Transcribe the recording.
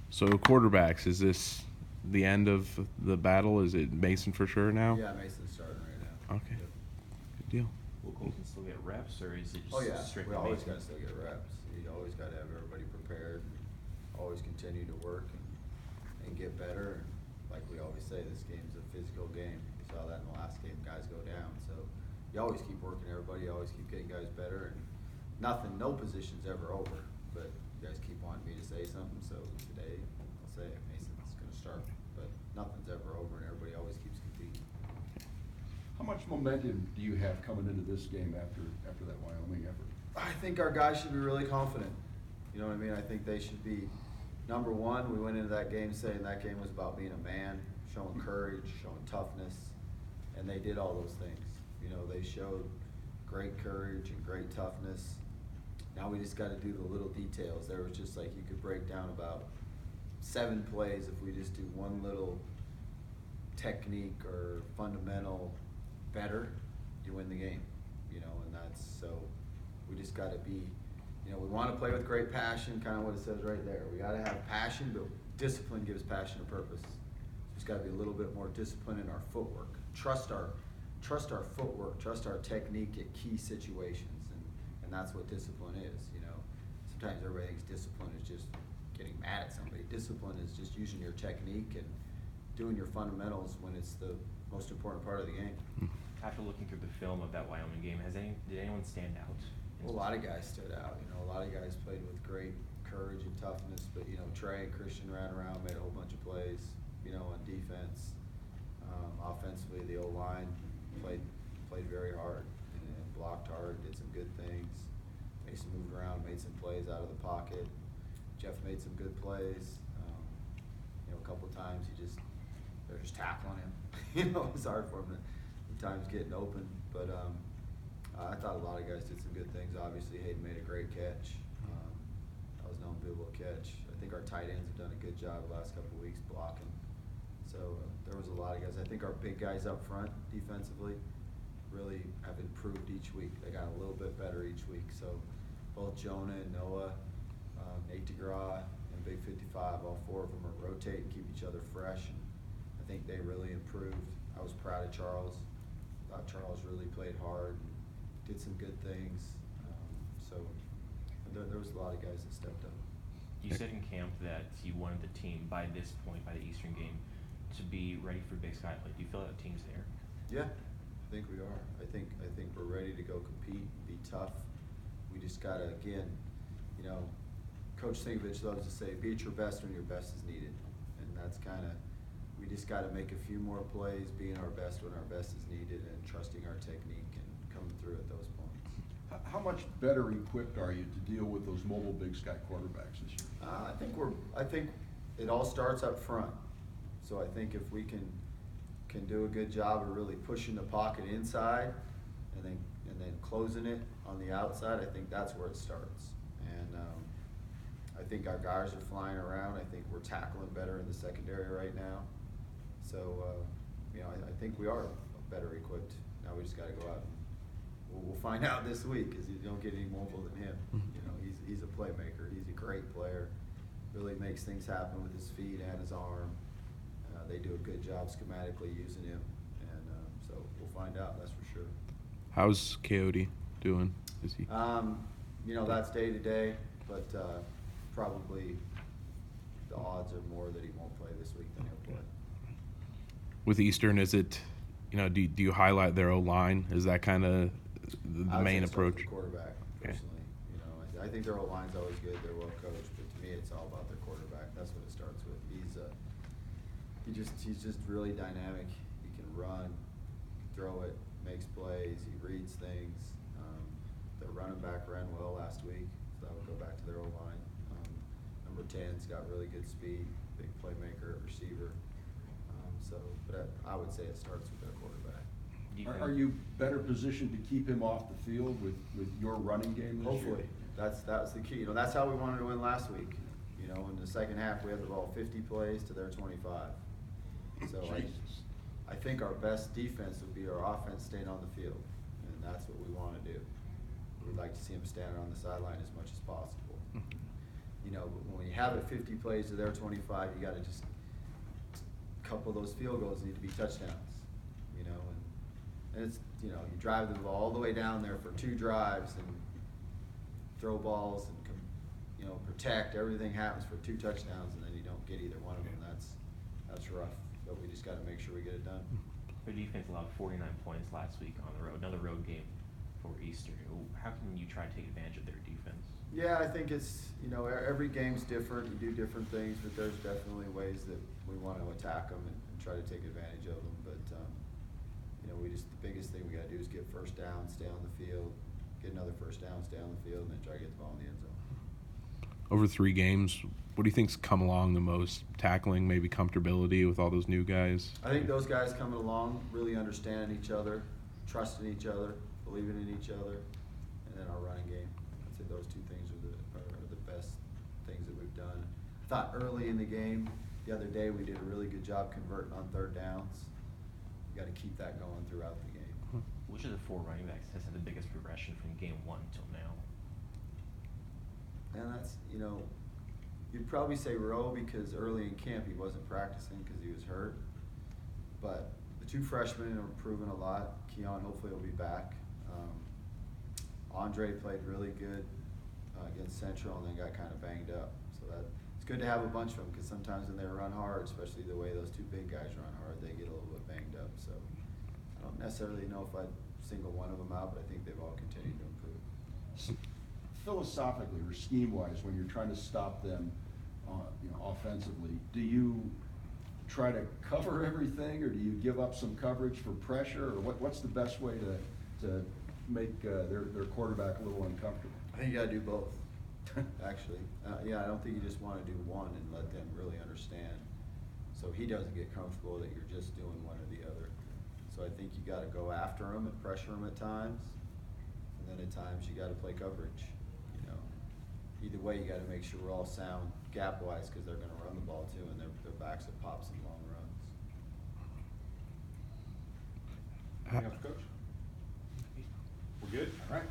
So quarterbacks, is this the end of the battle? Is it Mason for sure now? Yeah, Mason's starting right now. Okay. Yep. Good deal. Will Colton still get reps, or is it just Oh yeah, strictly we always Mason? got to still get reps. You always got to have everybody prepared, and always continue to work and get better. And like we always say, this game's a physical game. We saw that in the last game, guys go down. So you always keep working everybody, you always keep getting guys better, and no position's ever over. But you guys keep wanting me to say something, so today I'll say it. Mason's going to start, but nothing's ever over, and everybody always keeps competing. How much momentum do you have coming into this game after that Wyoming effort? I think our guys should be really confident. You know what I mean? I think they should be, number one, we went into that game saying that game was about being a man, showing courage, showing toughness, and they did all those things. You know, they showed great courage and great toughness. Now we just got to do the little details. There was just like, you could break down about 7 plays if we just do one little technique or fundamental better, you win the game. You know, and that's, so we just got to be, you know, we want to play with great passion, kind of what it says right there. We got to have passion, but discipline gives passion a purpose. There's got to be a little bit more discipline in our footwork. Trust our footwork, trust our technique at key situations, and that's what discipline is. You know, sometimes everybody thinks discipline is just getting mad at somebody. Discipline is just using your technique and doing your fundamentals when it's the most important part of the game. After looking through the film of that Wyoming game, did anyone stand out? Well, a lot of guys stood out. You know, a lot of guys played with great courage and toughness. But you know, Trey and Christian ran around, made a whole bunch of plays. You know, on defense, offensively, the O-line played very hard and blocked hard, did some good things. Mason moved around, made some plays out of the pocket. Jeff made some good plays. You know, a couple times they're just tackling him. You know, it's hard for him to times getting open, but I thought a lot of guys did some good things. Obviously, Hayden made a great catch. That was an unbelievable catch. I think our tight ends have done a good job the last couple of weeks blocking. So there was a lot of guys. I think our big guys up front defensively really have improved each week. They got a little bit better each week. So both Jonah and Noah, Nate DeGraw, and Big 55, all 4 of them are rotating, keep each other fresh, and I think they really improved. I was proud of Charles. Thought Charles really played hard and did some good things. So there was a lot of guys that stepped up. You said in camp that you wanted the team by this point, by the Eastern game, to be ready for Big Sky play. Do you feel that the team's there? Yeah, I think we are. I think we're ready to go compete, be tough. We just gotta, again, you know, Coach Singovich loves to say, be at your best when your best is needed, and that's kind of. We just got to make a few more plays, being our best when our best is needed, and trusting our technique and coming through at those points. How much better equipped are you to deal with those mobile Big Sky quarterbacks this year? I think it all starts up front. So I think if we can do a good job of really pushing the pocket inside, and then closing it on the outside, I think that's where it starts. And I think our guys are flying around. I think we're tackling better in the secondary right now. So, you know, I think we are better equipped. Now we just got to go out and we'll find out this week, because you don't get any mobile than him. You know, he's a playmaker. He's a great player. Really makes things happen with his feet and his arm. They do a good job schematically using him, and so we'll find out. That's for sure. How's Coyote doing? Is he? You know, that's day to day, but probably the odds are more that he won't play this week than he'll play. With Eastern, is it, you know, do you highlight their O-line? Is that kind of the main approach? The quarterback, personally. Okay. You know, I think their O-line's always good. They're well coached, but to me, it's all about their quarterback. That's what it starts with. He's just really dynamic. He can run, throw it, makes plays. He reads things. Their running back ran well last week, so that would go back to their O-line. Number 10's got really good speed, big playmaker at receiver. But I would say it starts with their quarterback. Are you better positioned to keep him off the field with your running game this Hopefully. year? That's the key. You know, that's how we wanted to win last week. You know, in the second half, we had the ball 50 plays to their 25. So I think our best defense would be our offense staying on the field, and that's what we want to do. We'd like to see them standing on the sideline as much as possible. you know, when you have it 50 plays to their 25, you gotta just, a couple of those field goals need to be touchdowns, you know, and it's, you know, you drive the ball all the way down there for 2 drives and throw balls and, you know, protect, everything happens for 2 touchdowns, and then you don't get either one of them. That's rough, but we just gotta make sure we get it done. Their defense allowed 49 points last week on the road, another road game for Eastern. How can you try to take advantage of their defense? Yeah, I think it's, you know, every game's different, you do different things, but there's definitely ways that we wanna attack them and try to take advantage of them, but, you know, the biggest thing we gotta do is get first down, stay on the field, get another first down, stay on the field, and then try to get the ball in the end zone. Over 3 games, what do you think's come along the most? Tackling, maybe comfortability with all those new guys? I think those guys coming along, really understanding each other, trusting each other, believing in each other, and then our running game. I'd say those 2 things are the best things that we've done. I thought early in the game, the other day, we did a really good job converting on 3rd downs. You gotta keep that going throughout the game. Which of the 4 running backs has had the biggest progression from game 1 until now? And that's, you know, you'd probably say Rowe, because early in camp he wasn't practicing because he was hurt. But the 2 freshmen are improving a lot. Keon hopefully will be back. Andre played really good against Central and then got kind of banged up. So it's good to have a bunch of them, because sometimes when they run hard, especially the way those 2 big guys run hard, they get a little bit banged up. So I don't necessarily know if I'd single one of them out, but I think they've all continued to improve. Philosophically or scheme-wise, when you're trying to stop them, you know, offensively, do you try to cover everything, or do you give up some coverage for pressure, or what's the best way to make their quarterback a little uncomfortable? I think you gotta do both, actually. Yeah, I don't think you just wanna do one and let them really understand. So he doesn't get comfortable that you're just doing one or the other. So I think you gotta go after him and pressure him at times, and then at times you gotta play coverage. You know, either way, you gotta make sure we're all sound gap-wise, because they're gonna run the ball too, and their backs will pop some long runs. Anything else, Coach? We're good? All right.